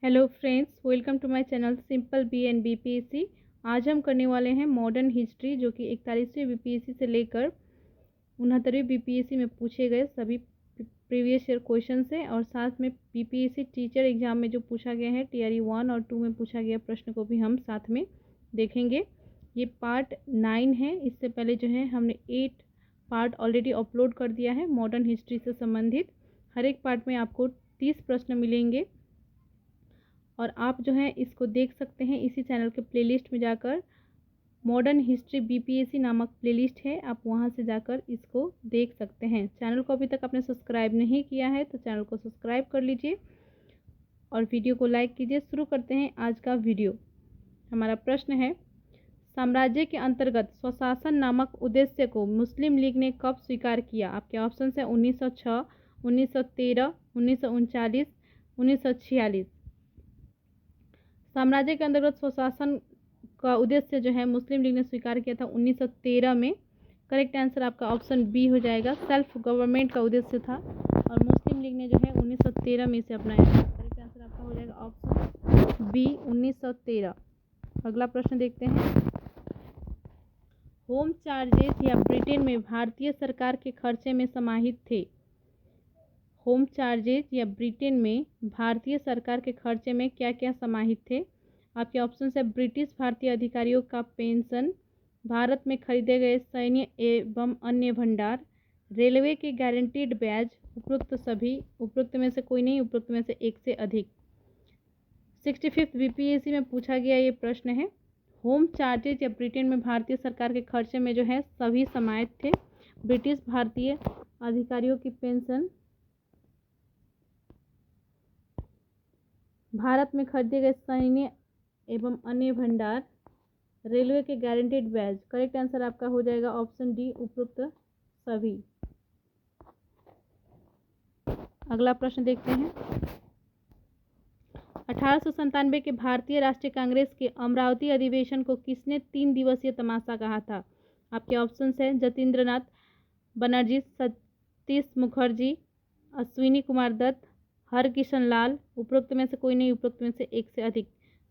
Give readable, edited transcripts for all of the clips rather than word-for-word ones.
Hello friends, welcome to my channel simple B and BPSC. आज हम करने वाले हैं मॉडर्न हिस्ट्री, जो कि 41वीं बीपीएससी से लेकर 69वीं बीपीएससी में पूछे गए सभी प्रीवियस ईयर क्वेश्चन है, और साथ में बीपीएससी टीचर एग्जाम में जो पूछा गया है टीआरई 1 और 2 में पूछा गया प्रश्न को भी हम साथ में देखेंगे। ये पार्ट 9 है। इससे पहले जो है हमने 8 पार्ट ऑलरेडी अपलोड कर दिया है मॉडर्न हिस्ट्री से संबंधित। हर एक पार्ट में आपको 30 प्रश्न मिलेंगे और आप जो है इसको देख सकते हैं इसी चैनल के प्लेलिस्ट में जाकर। मॉडर्न हिस्ट्री बीपीएससी नामक प्लेलिस्ट है, आप वहां से जाकर इसको देख सकते हैं। चैनल को अभी तक आपने सब्सक्राइब नहीं किया है तो चैनल को सब्सक्राइब कर लीजिए और वीडियो को लाइक कीजिए। शुरू करते हैं आज का वीडियो। हमारा प्रश्न है, साम्राज्य के अंतर्गत स्वशासन नामक उद्देश्य को मुस्लिम लीग ने कब स्वीकार किया? आपके ऑप्शन है 1906, 1913, 1939, 1946। साम्राज्य के अंतर्गत स्वशासन का उद्देश्य जो है मुस्लिम लीग ने स्वीकार किया था 1913 में। करेक्ट आंसर आपका ऑप्शन बी हो जाएगा। सेल्फ गवर्नमेंट का उद्देश्य था और मुस्लिम लीग ने जो है 1913 में इसे अपनाया था। करेक्ट आंसर आपका हो जाएगा ऑप्शन बी 1913। अगला प्रश्न देखते हैं। होम चार्जेस या ब्रिटेन में भारतीय सरकार के खर्चे में समाहित थे। होम चार्जेज या ब्रिटेन में भारतीय सरकार के खर्चे में क्या क्या समाहित थे? आपके ऑप्शन है ब्रिटिश भारतीय अधिकारियों का पेंशन, भारत में खरीदे गए सैन्य एवं अन्य भंडार, रेलवे के गारंटीड ब्याज, उपरोक्त सभी, उपरोक्त में से कोई नहीं, उपरोक्त में से एक से अधिक। 65वीं बीपीएससी में पूछा गया ये प्रश्न है। होम चार्जेज या ब्रिटेन में भारतीय सरकार के खर्चे में जो है सभी समाहित थे। ब्रिटिश भारतीय अधिकारियों की पेंशन, भारत में खरीदे गए सैन्य एवं अन्य भंडार, रेलवे के गारंटीड ब्याज। करेक्ट आंसर आपका हो जाएगा ऑप्शन डी, उपरोक्त सभी। अगला प्रश्न देखते हैं। 1897 के भारतीय राष्ट्रीय कांग्रेस के अमरावती अधिवेशन को किसने 3 दिवसीय तमाशा कहा था? आपके ऑप्शन है जतीन्द्रनाथ बनर्जी, सतीश मुखर्जी, अश्विनी कुमार दत्त, हरकिशन लाल, उपरोक्त में से कोई नहीं, उपरोक्त में से एक से अधिक।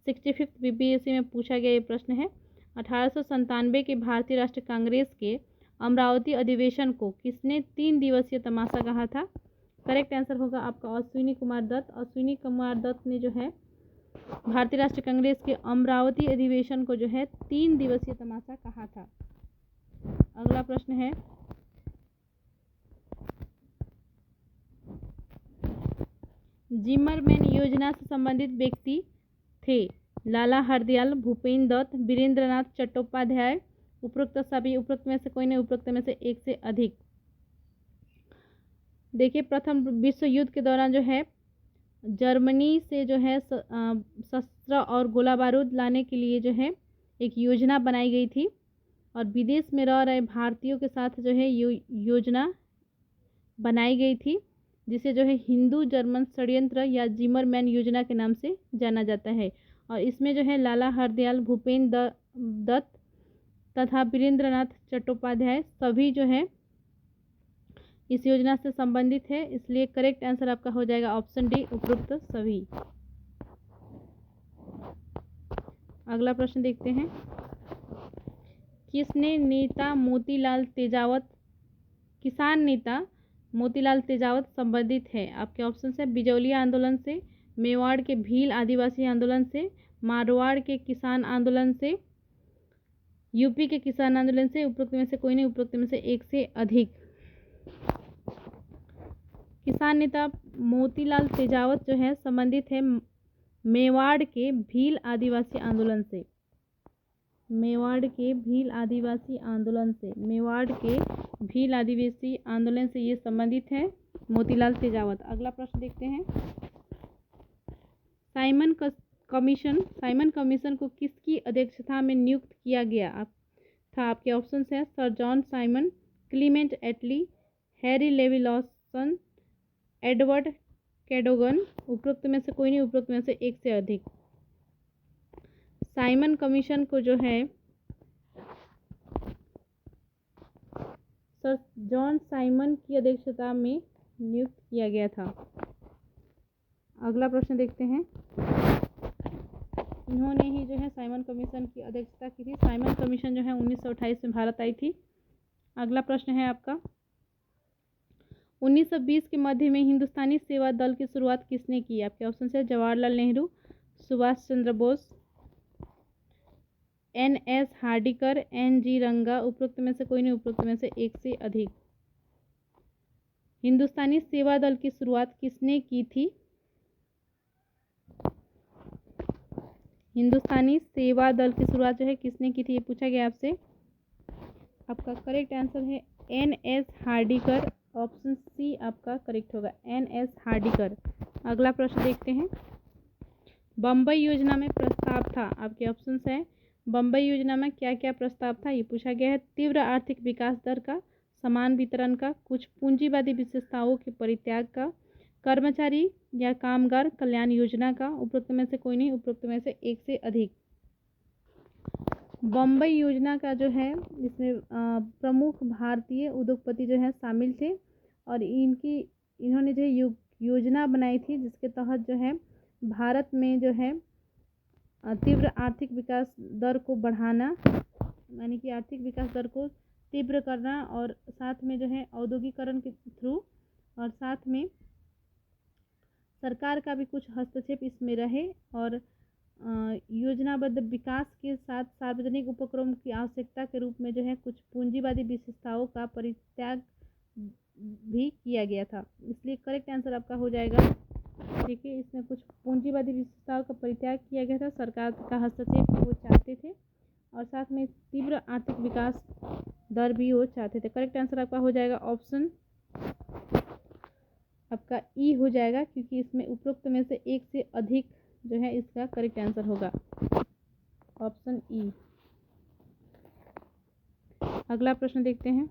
65वीं बीपीएससी में पूछा गया ये प्रश्न है। 1897 के भारतीय राष्ट्रीय कांग्रेस के अमरावती अधिवेशन को किसने 3 दिवसीय तमाशा कहा था? करेक्ट आंसर होगा आपका अश्विनी कुमार दत्त। अश्विनी कुमार दत्त ने जो है भारतीय राष्ट्रीय कांग्रेस के अमरावती अधिवेशन को जो है 3 दिवसीय तमाशा कहा था। अगला प्रश्न है, जिमरमैन योजना से संबंधित व्यक्ति थे लाला हरदयाल, भूपेन्द्र दत्त, वीरेंद्रनाथ चट्टोपाध्याय, उपरोक्त सभी, उपरोक्त में से कोई नहीं, उपरोक्त में से एक से अधिक। देखिए, प्रथम विश्व युद्ध के दौरान जो है जर्मनी से जो है शस्त्र और गोला बारूद लाने के लिए जो है एक योजना बनाई गई थी और विदेश में रह रहे भारतीयों के साथ जो है योजना बनाई गई थी, जिसे जो है हिंदू जर्मन षड्यंत्र या जिमरमैन योजना के नाम से जाना जाता है। और इसमें जो है लाला हरदयाल, भूपेन्द्र दत्त तथा वीरेंद्रनाथ चट्टोपाध्याय सभी जो है इस योजना से संबंधित है, इसलिए करेक्ट आंसर आपका हो जाएगा ऑप्शन डी, उपरोक्त सभी। अगला प्रश्न देखते हैं। किसान नेता मोतीलाल तेजावत संबंधित है? आपके ऑप्शन है बिजौलिया आंदोलन से, मेवाड़ के भील आदिवासी आंदोलन से, मारवाड़ के किसान आंदोलन से, यूपी के किसान आंदोलन से, उपरोक्त में से कोई नहीं, उपरोक्त में से एक से अधिक। किसान नेता मोतीलाल तेजावत जो है संबंधित है मेवाड़ के भील आदिवासी आंदोलन से। मेवाड़ के भील आदिवासी आंदोलन से, मेवाड़ के भील आदिवासी आंदोलन से ये संबंधित है मोतीलाल तेजावत। अगला प्रश्न देखते हैं। साइमन कमीशन को किसकी अध्यक्षता में नियुक्त किया गया था? आपके ऑप्शन है sir John Simon, Clement Attlee, Harry Levy Lawson, Edward Cadogan, उपरोक्त में से कोई नहीं, उपरोक्त में से एक से अधिक। साइमन कमीशन को जो है सर जॉन साइमन की अध्यक्षता में नियुक्त किया गया था। अगला प्रश्न देखते हैं। इन्होंने ही जो है साइमन कमीशन की अध्यक्षता की थी। साइमन कमीशन जो है 1928 में भारत आई थी। अगला प्रश्न है आपका, 1920 के मध्य में हिंदुस्तानी सेवा दल की शुरुआत किसने की? आपके ऑप्शन है जवाहरलाल नेहरू, सुभाष चंद्र बोस, एन.एस. हार्डिकर, एन.जी. रंगा। उपरोक्त में से कोई नहीं, उपरोक्त में से एक से अधिक। हिंदुस्तानी सेवा दल की शुरुआत किसने की थी? हिंदुस्तानी सेवा दल की शुरुआत जो है किसने की थी, ये पूछा गया आपसे। आपका करेक्ट आंसर है एन.एस. हार्डिकर। ऑप्शन सी आपका करेक्ट होगा, एन.एस. हार्डिकर। अगला प्रश्न देखते हैं, बम्बई योजना में प्रस्ताव था। आपके ऑप्शंस हैं, बम्बई योजना में क्या क्या प्रस्ताव था, ये पूछा गया है। तीव्र आर्थिक विकास दर का, समान वितरण का, कुछ पूंजीवादी विशेषताओं के परित्याग का, कर्मचारी या कामगार कल्याण योजना का। उपरोक्त में से कोई नहीं, उपरोक्त में से एक से अधिक। बम्बई योजना का जो है इसमें प्रमुख भारतीय उद्योगपति जो है शामिल थे और इन्होंने जो योजना बनाई थी जिसके तहत जो है भारत में जो है तीव्र आर्थिक विकास दर को बढ़ाना, यानी कि आर्थिक विकास दर को तीव्र करना और साथ में जो है औद्योगिकरण के थ्रू और साथ में सरकार का भी कुछ हस्तक्षेप इसमें रहे और योजनाबद्ध विकास के साथ सार्वजनिक उपक्रम की आवश्यकता के रूप में जो है कुछ पूंजीवादी विशेषताओं का परित्याग भी किया गया था। इसलिए करेक्ट आंसर आपका हो जाएगा, देखिए इसमें कुछ पूंजीवादी विशेषताओं का परित्याग किया गया था, सरकार का हस्तक्षेप वो चाहते थे और साथ में तीव्र आर्थिक विकास दर भी वो चाहते थे। करेक्ट आंसर आपका हो जाएगा ऑप्शन आपका ई हो जाएगा, क्योंकि इसमें उपरोक्त में से एक से अधिक जो है इसका करेक्ट आंसर होगा, ऑप्शन ई। अगला प्रश्न देखते हैं,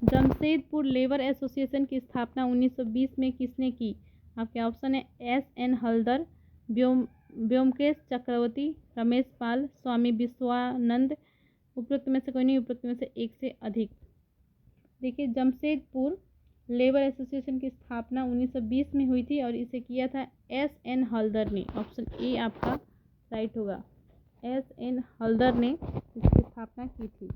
जमशेदपुर लेबर एसोसिएशन की स्थापना 1920 में किसने की? आपके ऑप्शन है एस.एन. हलदर, व्योमकेश चक्रवर्ती, रमेश पाल, स्वामी विश्वानंद। उपरोक्त में से कोई नहीं, उपरोक्त में से एक से अधिक। देखिए जमशेदपुर लेबर एसोसिएशन की स्थापना 1920 में हुई थी और इसे किया था एस.एन. हलदर ने। ऑप्शन ए आपका राइट होगा, एस.एन. हलदर ने इसकी स्थापना की थी।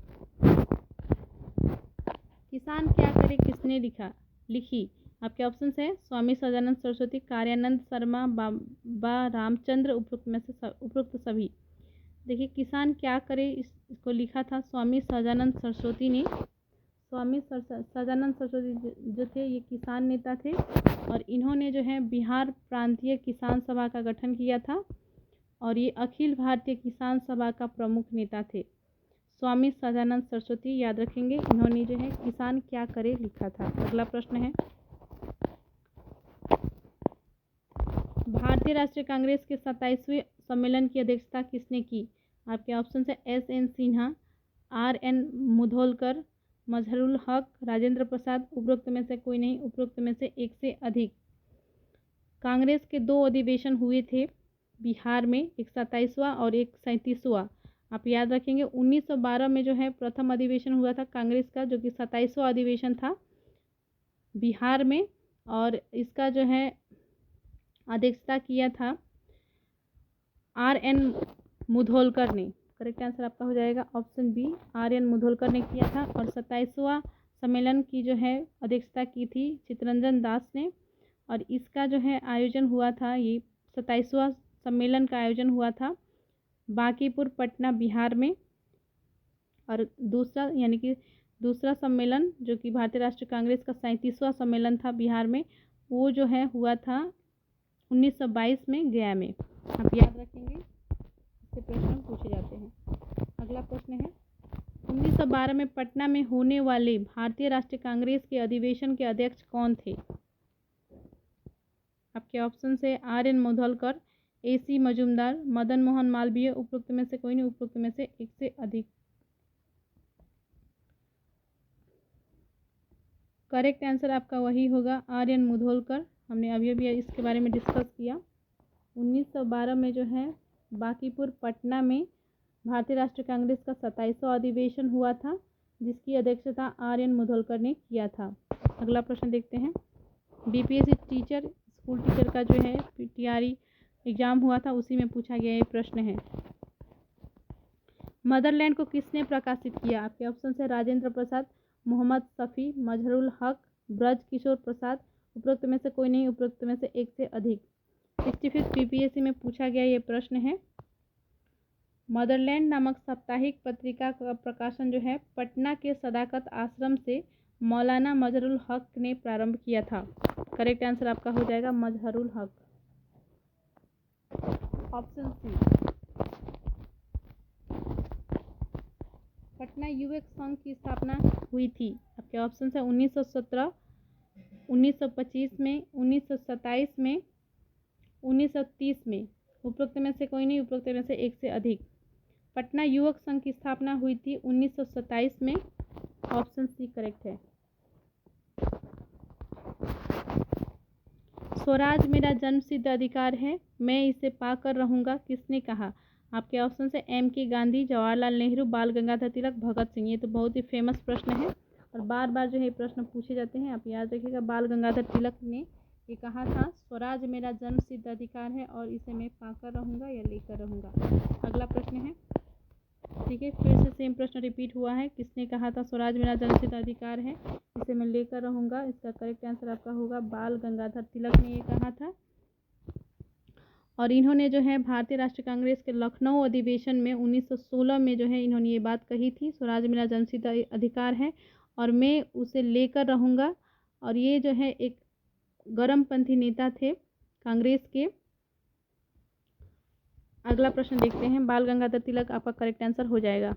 किसान क्या करे किसने लिखी? आपके ऑप्शन है स्वामी सदानंद सरस्वती, कार्यानंद शर्मा, बाबा रामचंद्र। उपरोक्त सभी। देखिए किसान क्या करे इसको लिखा था स्वामी सदानंद सरस्वती ने। स्वामी सदानंद सरस्वती जो थे ये किसान नेता थे और इन्होंने जो है बिहार प्रांतीय किसान सभा का गठन किया था और ये अखिल भारतीय किसान सभा का प्रमुख नेता थे। स्वामी सदानंद सरस्वती याद रखेंगे, इन्होंने जो है किसान क्या करे लिखा था। अगला प्रश्न है, भारतीय राष्ट्रीय कांग्रेस के 27वें सम्मेलन की अध्यक्षता किसने की? आपके ऑप्शन है एस.एन. सिन्हा, आर.एन. मुधोलकर, मजहरुल हक, राजेंद्र प्रसाद। उपरोक्त में से कोई नहीं, उपरोक्त में से एक से अधिक। कांग्रेस के 2 अधिवेशन हुए थे बिहार में, एक 27वां और एक 37वां। आप याद रखेंगे 1912 में जो है प्रथम अधिवेशन हुआ था कांग्रेस का, जो कि 27वां अधिवेशन था बिहार में और इसका जो है अध्यक्षता किया था आर.एन. मुधोलकर ने। करेक्ट आंसर आपका हो जाएगा ऑप्शन बी, आर.एन. मुधोलकर ने किया था और 27वां सम्मेलन की जो है अध्यक्षता की थी चित्तरंजन दास ने और इसका जो है आयोजन हुआ था, ये 27वां सम्मेलन का आयोजन हुआ था बांकीपुर पटना बिहार में। और दूसरा सम्मेलन जो कि भारतीय राष्ट्रीय कांग्रेस का 37वां सम्मेलन था बिहार में, वो जो है हुआ था 1922 में गया में। आप याद रखेंगे, इससे प्रश्न पूछे जाते हैं। अगला प्रश्न है, 1912 में पटना में होने वाले भारतीय राष्ट्रीय कांग्रेस के अधिवेशन के अध्यक्ष कौन थे? आपके ऑप्शन है आर.एन. मुधोलकर, ए.सी. मजूमदार, मदन मोहन मालवीय। उपरोक्त में से कोई नहीं, उपरोक्त में से एक से अधिक। करेक्ट आंसर आपका वही होगा, आर.एन. मुधोलकर। हमने अभी इसके बारे में डिस्कस किया। 1912 में जो है बांकीपुर पटना में भारतीय राष्ट्रीय कांग्रेस का 27वां अधिवेशन हुआ था जिसकी अध्यक्षता आर.एन. मुधोलकर ने किया था। अगला प्रश्न देखते हैं, बीपीएससी टीचर स्कूल टीचर का जो है पीटीआरई एग्जाम हुआ था उसी में पूछा गया ये प्रश्न है। मदरलैंड को किसने प्रकाशित किया? आपके ऑप्शन है राजेंद्र प्रसाद, मोहम्मद शफी, मजहरुल हक, ब्रज किशोर प्रसाद। उपरोक्त में से कोई नहीं, उपरोक्त में से एक से अधिक। 65 बीपीएससी में पूछा गया ये प्रश्न है। मदरलैंड नामक साप्ताहिक पत्रिका का प्रकाशन जो है पटना के सदाकत आश्रम से मौलाना मजहरुल हक ने प्रारंभ किया था। करेक्ट आंसर आपका हो जाएगा मजहरुल हक, ऑप्शन सी। पटना युवक संघ की स्थापना हुई थी। आपके ऑप्शन है 1917, 1925 में, 1927 में, 1930 में। उपरोक्त में से कोई नहीं, उपरोक्त में से एक से अधिक। पटना युवक संघ की स्थापना हुई थी 1927 में, ऑप्शन सी करेक्ट है। स्वराज मेरा जन्मसिद्ध अधिकार है, मैं इसे पाकर रहूंगा, किसने कहा? आपके ऑप्शन से एम के गांधी, जवाहरलाल नेहरू, बाल गंगाधर तिलक, भगत सिंह। ये तो बहुत ही फेमस प्रश्न है और बार बार जो है प्रश्न पूछे जाते हैं, आप याद रखिएगा। बाल गंगाधर तिलक ने ये कहा था स्वराज मेरा जन्मसिद्ध अधिकार है और इसे मैं पाकर रहूंगा या लेकर रहूंगा। अगला प्रश्न है, देखिए फिर से सेम प्रश्न रिपीट हुआ है। किसने कहा था स्वराज मेरा जन्मसिद्ध अधिकार है, इसे मैं लेकर रहूंगा? इसका करेक्ट आंसर आपका होगा बाल गंगाधर तिलक ने ये कहा था। और इन्होंने जो है भारतीय राष्ट्रीय कांग्रेस के लखनऊ अधिवेशन में 1916 में जो है इन्होंने ये बात कही थी, स्वराज मेरा जन्मसिद्ध अधिकार है और मैं उसे लेकर रहूंगा। और ये जो है एक गर्मपंथी नेता थे कांग्रेस के। अगला प्रश्न देखते हैं, बाल गंगाधर तिलक आपका करेक्ट आंसर हो जाएगा।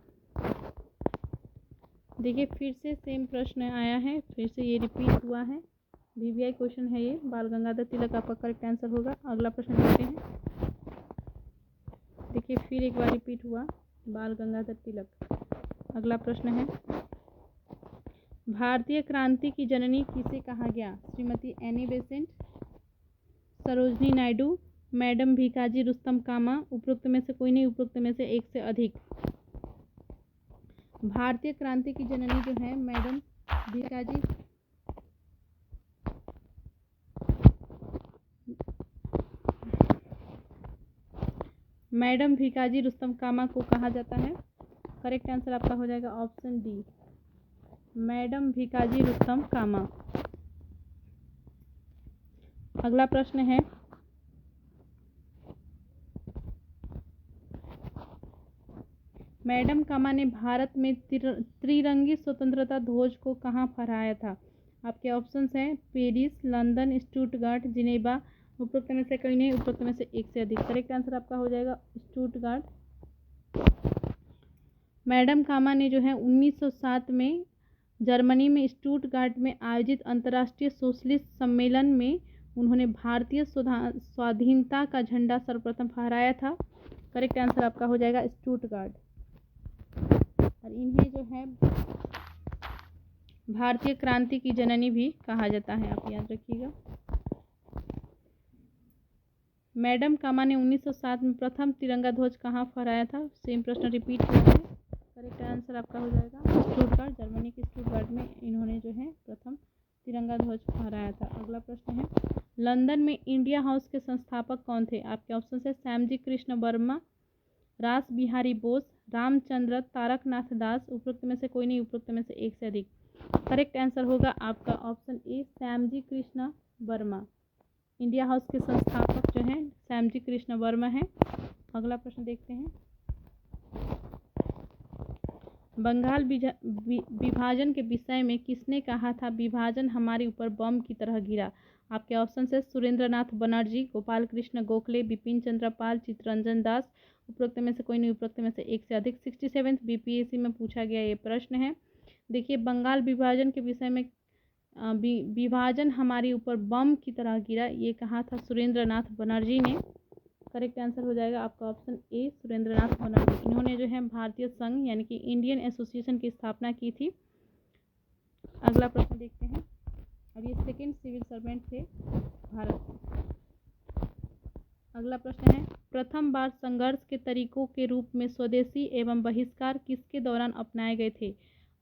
देखिए फिर से सेम प्रश्न आया है, फिर से ये रिपीट हुआ है, वीवीआई क्वेश्चन है ये। बाल गंगाधर तिलक आपका करेक्ट आंसर होगा। अगला प्रश्न देखते हैं, देखिए फिर एक बार रिपीट हुआ बाल गंगाधर तिलक। अगला प्रश्न है, भारतीय क्रांति की जननी किसे कहा गया? Shrimati Annie Besant, Sarojini Naidu, madam Bhikaji Rustom Cama. उपरोक्त में से कोई नहीं, उपरोक्त में से एक से अधिक। भारतीय क्रांति की जननी जो है मैडम भीकाजी रुस्तम कामा को कहा जाता है। करेक्ट आंसर आपका हो जाएगा option D, madam Bhikaji Rustom Cama. अगला प्रश्न है, मैडम कामा ने भारत में त्रिरंगी स्वतंत्रता ध्वज को कहाँ फहराया था? आपके ऑप्शंस हैं पेरिस, लंदन, स्टुटगार्ट, जिनेवा। उपरोक्त में से कोई नहीं, उपरोक्त में से एक से अधिक। करेक्ट आंसर आपका हो जाएगा स्टुटगार्ट। मैडम कामा ने जो है 1907 में जर्मनी में स्टुटगार्ट में आयोजित अंतर्राष्ट्रीय सोशलिस्ट सम्मेलन में उन्होंने भारतीय स्वाधीनता का झंडा सर्वप्रथम फहराया था। करेक्ट आंसर आपका हो जाएगा स्टुटगार्ट। और इन्हें जो है भारतीय क्रांति की जननी भी कहा जाता है, आप याद रखिएगा। मैडम कामा ने 1907 में प्रथम तिरंगा ध्वज कहाँ फहराया था? सेम प्रश्न रिपीट हुआ है। करेक्ट आंसर आपका हो जाएगा स्टुटगार्ट, जर्मनी के स्टुटगार्ट में इन्होंने जो है प्रथम तिरंगा ध्वज फहराया था। अगला प्रश्न है, लंदन में इंडिया हाउस के संस्थापक कौन थे? आपके ऑप्शन है श्यामजी कृष्ण वर्मा, रास बिहारी बोस, रामचंद्र तारकनाथ दास। उपरोक्त में से कोई नहीं, उपरोक्त में से एक से अधिक। करेक्ट आंसर होगा आपका option A, Shyamji Krishna Verma. India house के संस्थापक जो हैं श्यामजी कृष्ण वर्मा हैं। अगला प्रश्न देखते हैं, बंगाल विभाजन के विषय में किसने कहा था विभाजन हमारे ऊपर बम की तरह गिरा? आपके ऑप्शन है सुरेंद्रनाथ बनर्जी, गोपाल कृष्ण गोखले, बिपिन चंद्र पाल, चित्तरंजन दास। उपरोक्त में से कोई नहीं, उपरोक्त में से एक से अधिक। 67 बीपीएससी में पूछा गया ये प्रश्न है। देखिए बंगाल विभाजन के विषय में विभाजन हमारे ऊपर बम की तरह गिरा, ये कहा था सुरेंद्रनाथ बनर्जी ने। करेक्ट आंसर हो जाएगा आपका ऑप्शन ए, सुरेंद्रनाथ बनर्जी। इन्होंने जो है भारतीय संघ यानी कि इंडियन एसोसिएशन की स्थापना की थी। अगला प्रश्न देखते हैं, अब ये सेकेंड सिविल सर्वेंट थे भारत के। अगला प्रश्न है, प्रथम बार संघर्ष के तरीकों के रूप में स्वदेशी एवं बहिष्कार किसके दौरान अपनाए गए थे?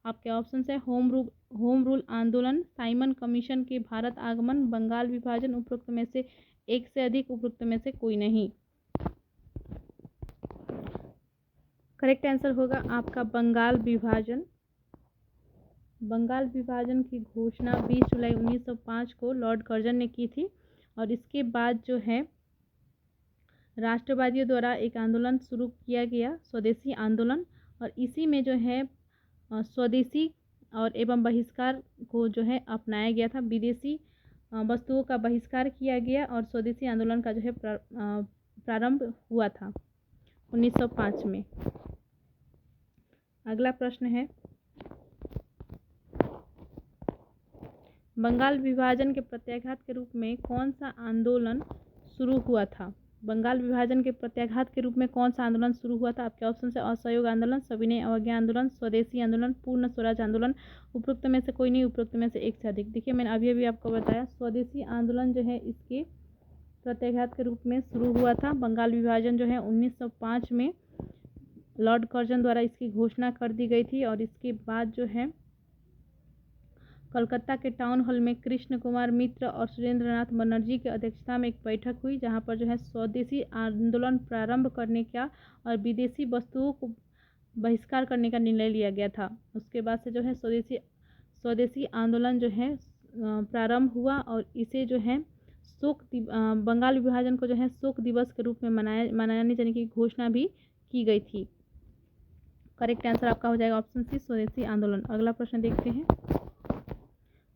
आपके ऑप्शन है होम रूल होम रूल आंदोलन, साइमन कमीशन के भारत आगमन, बंगाल विभाजन, उपरोक्त में से एक से अधिक, उपरोक्त में से कोई नहीं। करेक्ट आंसर होगा आपका बंगाल विभाजन। बंगाल विभाजन की घोषणा 20 जुलाई 1905 को लॉर्ड कर्जन ने की थी और इसके बाद जो है राष्ट्रवादियों द्वारा एक आंदोलन शुरू किया गया, स्वदेशी आंदोलन, और इसी में जो है स्वदेशी और एवं बहिष्कार को जो है अपनाया गया था। विदेशी वस्तुओं का बहिष्कार किया गया और स्वदेशी आंदोलन का जो है प्रारंभ हुआ था 1905 में। अगला प्रश्न है, बंगाल विभाजन के प्रत्याघात के रूप में कौन सा आंदोलन शुरू हुआ था? बंगाल विभाजन के प्रत्याघात के रूप में कौन सा आंदोलन शुरू हुआ था? आपके ऑप्शन से असहयोग आंदोलन, सविनय अवज्ञा आंदोलन, स्वदेशी आंदोलन, पूर्ण स्वराज आंदोलन, उपरोक्त में से कोई नहीं, उपरोक्त में से एक से अधिक। देखिए मैंने अभी आपको बताया स्वदेशी आंदोलन जो है इसके प्रत्याघात के रूप में शुरू हुआ था। बंगाल विभाजन जो है 1905 में लॉर्ड कर्जन द्वारा इसकी घोषणा कर दी गई थी और इसके बाद जो है कोलकाता के टाउन हॉल में कृष्ण कुमार मित्र और सुरेंद्र नाथ बनर्जी की अध्यक्षता में एक बैठक हुई जहां पर जो है स्वदेशी आंदोलन प्रारंभ करने का और विदेशी वस्तुओं को बहिष्कार करने का निर्णय लिया गया था। उसके बाद से जो है स्वदेशी आंदोलन जो है प्रारंभ हुआ और इसे जो है बंगाल विभाजन को जो है शोक दिवस के रूप में मनाने जाने की घोषणा भी की गई थी। करेक्ट आंसर आपका हो जाएगा ऑप्शन सी, स्वदेशी आंदोलन। अगला प्रश्न देखते हैं,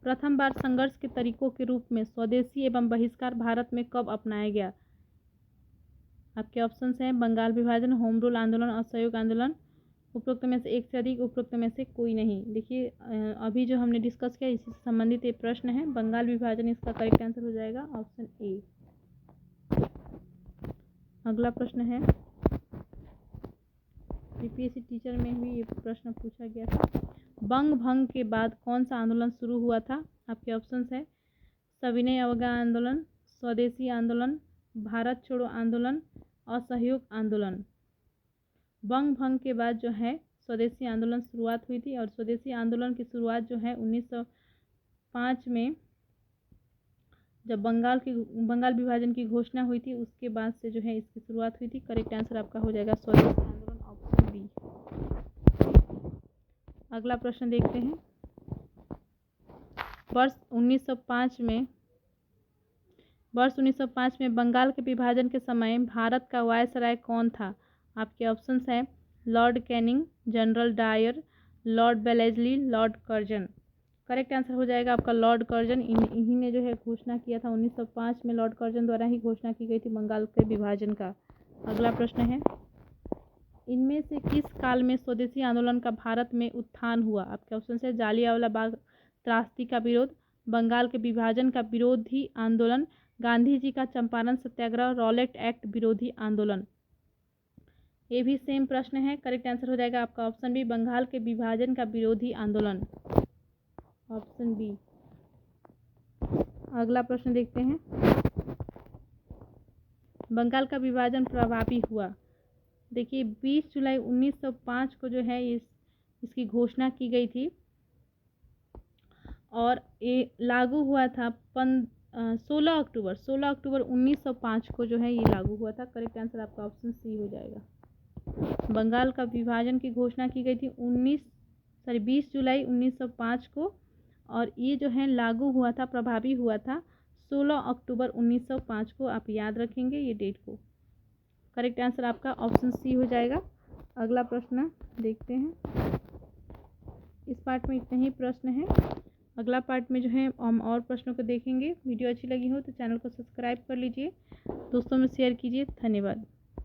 प्रथम बार संघर्ष के तरीकों के रूप में स्वदेशी एवं बहिष्कार भारत में कब अपनाया गया? आपके ऑप्शन हैं बंगाल विभाजन, होम रूल आंदोलन, असहयोग आंदोलन, उपरोक्त में से एक से अधिक, उपरोक्त में से कोई नहीं। देखिए अभी जो हमने डिस्कस किया इसी से संबंधित एक प्रश्न है, बंगाल विभाजन इसका करेक्ट आंसर हो जाएगा ऑप्शन ए। अगला प्रश्न है, बीपीएससी टीचर में भी ये प्रश्न पूछा गया था, बंग भंग के बाद कौन सा आंदोलन शुरू हुआ था? आपके ऑप्शंस है सविनय अवज्ञा आंदोलन, स्वदेशी आंदोलन, भारत छोड़ो आंदोलन, असहयोग आंदोलन। बंग भंग के बाद जो है स्वदेशी आंदोलन शुरुआत हुई थी और स्वदेशी आंदोलन की शुरुआत जो है 1905 में जब बंगाल विभाजन की घोषणा हुई थी उसके बाद से जो है इसकी शुरुआत हुई थी। करेक्ट आंसर आपका हो जाएगा स्वदेशी आंदोलन ऑप्शन बी। अगला प्रश्न देखते हैं, वर्ष 1905 में बंगाल के विभाजन के समय भारत का वायसराय कौन था? आपके ऑप्शंस हैं lord Canning, general Dyer, lord Wellesley, lord Curzon. Correct answer हो जाएगा आपका लॉर्ड कर्जन। इन्हीं ने जो है घोषणा किया था 1905 में, लॉर्ड कर्जन द्वारा ही घोषणा की गई थी बंगाल के विभाजन का। अगला प्रश्न है, इनमें से किस काल में स्वदेशी आंदोलन का भारत में उत्थान हुआ? आपके ऑप्शन है जालियांवाला बाग त्रासदी का विरोध, बंगाल के विभाजन का विरोधी आंदोलन, गांधी जी का चंपारण सत्याग्रह, रॉलेट एक्ट विरोधी आंदोलन। ये भी सेम प्रश्न है, करेक्ट आंसर हो जाएगा आपका ऑप्शन बी, बंगाल के विभाजन का विरोधी आंदोलन, ऑप्शन बी। अगला प्रश्न देखते हैं, बंगाल का विभाजन प्रभावी हुआ। देखिए 20 जुलाई 1905 को जो है इसकी घोषणा की गई थी और ये लागू हुआ था 16 अक्टूबर 1905 को जो है ये लागू हुआ था। करेक्ट आंसर आपका ऑप्शन सी हो जाएगा। बंगाल का विभाजन की घोषणा की गई थी 20 जुलाई 1905 को और ये जो है लागू हुआ था, प्रभावी हुआ था 16 अक्टूबर 1905 को। आप याद रखेंगे ये डेट को। करेक्ट आंसर आपका ऑप्शन सी हो जाएगा। अगला प्रश्न देखते हैं, इस पार्ट में इतने ही प्रश्न हैं। अगला पार्ट में जो है हम और प्रश्नों को देखेंगे। वीडियो अच्छी लगी हो तो चैनल को सब्सक्राइब कर लीजिए, दोस्तों में शेयर कीजिए। धन्यवाद।